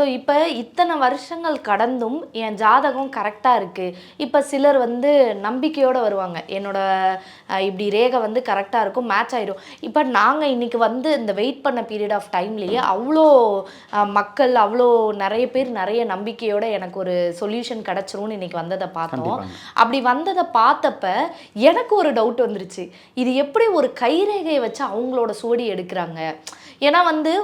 So இப்போ இத்தனை வருஷங்கள் கடந்தும் என் ஜாதகம் கரெக்டாக இருக்குது. இப்போ சிலர் வந்து நம்பிக்கையோடு வருவாங்க, என்னோட இப்படி ரேகை வந்து கரெக்டாக இருக்கும், மேட்ச் ஆகிடும். இப்போ நாங்கள் இன்றைக்கி வந்து இந்த வெயிட் பண்ண பீரியட் ஆஃப் டைம்லேயே அவ்வளோ மக்கள், அவ்வளோ நிறைய பேர் நிறைய நம்பிக்கையோடு எனக்கு ஒரு சொல்யூஷன் கிடச்சிரும்னு இன்றைக்கி வந்ததை பார்த்தோம். அப்படி வந்ததை பார்த்தப்ப எனக்கு ஒரு டவுட் வந்துருச்சு, இது எப்படி ஒரு கைரேகையை வச்சு அவங்களோட சோடி எடுக்கிறாங்க? ஏன்னா வந்து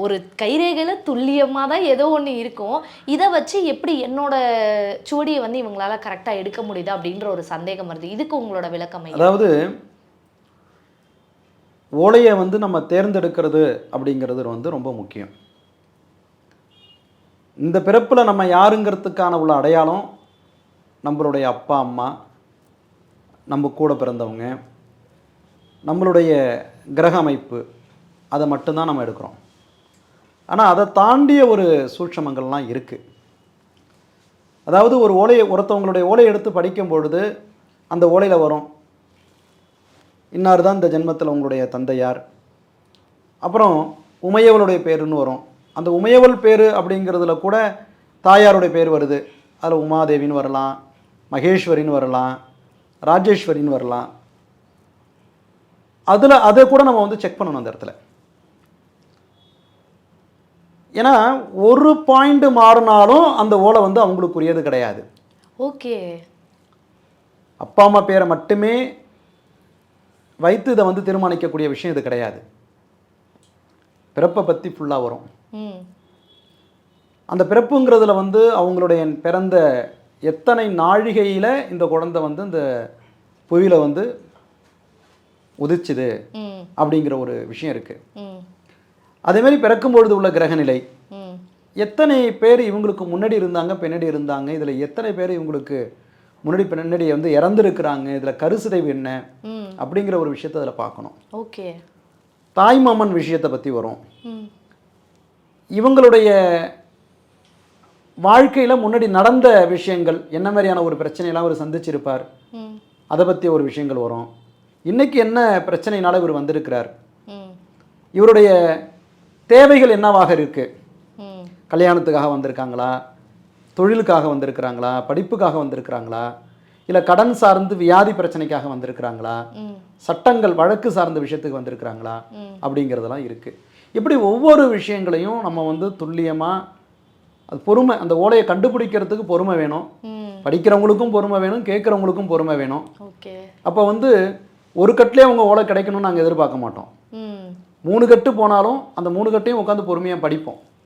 ஒரு கைரேகையில் துல்லியமாக தான் ஏதோ ஒன்று இருக்கும், இதை வச்சு எப்படி என்னோட சோடியை வந்து இவங்களால கரெக்டாக எடுக்க முடியுது அப்படின்ற ஒரு சந்தேகம் வருது. இதுக்கு உங்களோட விளக்கம்? அதாவது ஓலையை வந்து நம்ம தேர்ந்தெடுக்கிறது அப்படிங்கிறது வந்து ரொம்ப முக்கியம். இந்த பிறப்பில் நம்ம யாருங்கிறதுக்கான உள்ள அடையாளம் நம்மளுடைய அப்பா அம்மா, நம்ம கூட பிறந்தவங்க, நம்மளுடைய கிரக அமைப்பு, அதை மட்டும்தான் நம்ம எடுக்கிறோம். ஆனால் அதை தாண்டிய ஒரு சூட்சமங்கள்லாம் இருக்குது. அதாவது ஒரு ஓலையை, ஒருத்தவங்களுடைய ஓலையை எடுத்து படிக்கும் பொழுது அந்த ஓலையில் வரும், இன்னார் தான் இந்த ஜென்மத்தில் உங்களுடைய தந்தையார், அப்புறம் உமையவளுடைய பேருன்னு வரும். அந்த உமையவள் பேர் அப்படிங்கிறதுல கூட தாயாருடைய பேர் வருது. அதில் உமாதேவின்னு வரலாம், மகேஸ்வரின்னு வரலாம், ராஜேஸ்வரின்னு வரலாம். அதை கூட நம்ம வந்து செக் பண்ணணும் அந்த இடத்துல. ஏன்னா ஒரு பாயிண்ட் மாறினாலும் அந்த ஓலை வந்து அவங்களுக்குரியது கிடையாது. ஓகே, அப்பா அம்மா பேரை மட்டுமே வைத்து இதை வந்து தீர்மானிக்கக்கூடிய விஷயம் இது கிடையாது. பிறப்பை பற்றி ஃபுல்லாக வரும். அந்த பிறப்புங்கிறதுல வந்து அவங்களுடைய பிறந்த எத்தனை நாழிகையில் இந்த குழந்தை வந்து இந்த புவியில் வந்து உதிச்சுது அப்படிங்கிற ஒரு விஷயம் இருக்குது. அதேமாதிரி பிறக்கும்பொழுது உள்ள கிரகநிலை, எத்தனை பேர் இவங்களுக்கு முன்னாடி இருந்தாங்க, பின்னாடி இருந்தாங்க, இதில் எத்தனை பேர் இவங்களுக்கு முன்னாடி பின்னாடி வந்து இறந்துருக்குறாங்க, இதில் கருசிதைவு என்ன அப்படிங்கிற ஒரு விஷயத்தை அதில் பார்க்கணும். ஓகே, தாய்மாமன் விஷயத்தை பற்றி வரும். இவங்களுடைய வாழ்க்கையில் முன்னாடி நடந்த விஷயங்கள், என்ன மாதிரியான ஒரு பிரச்சனையெல்லாம் அவர் சந்திச்சிருப்பார், அதை பற்றி ஒரு விஷயங்கள் வரும். இன்றைக்கி என்ன பிரச்சனையினால இவர் வந்திருக்கிறார், இவருடைய தேவைகள் என்னவாக இருக்குது, கல்யாணத்துக்காக வந்திருக்காங்களா, தொழிலுக்காக வந்திருக்கிறாங்களா, படிப்புக்காக வந்திருக்கிறாங்களா, இல்லை கடன் சார்ந்து வியாதி பிரச்சனைக்காக வந்திருக்கிறாங்களா, சட்டங்கள் வழக்கு சார்ந்த விஷயத்துக்கு வந்திருக்கிறாங்களா அப்படிங்கிறதெல்லாம் இருக்குது. இப்படி ஒவ்வொரு விஷயங்களையும் நம்ம வந்து துல்லியமாக, அது பொறுமை, அந்த ஓலையை கண்டுபிடிக்கிறதுக்கு பொறுமை வேணும், படிக்கிறவங்களுக்கும் பொறுமை வேணும், கேட்குறவங்களுக்கும் பொறுமை வேணும். அப்போ வந்து ஒரு கட்டிலே அவங்க ஓலை கிடைக்கணும்னு நாங்கள் எதிர்பார்க்க மாட்டோம். 3 கட்டு போனாலும் அந்த 3 கட்டையும் உட்காந்து பொறுமையாக படிப்போம்.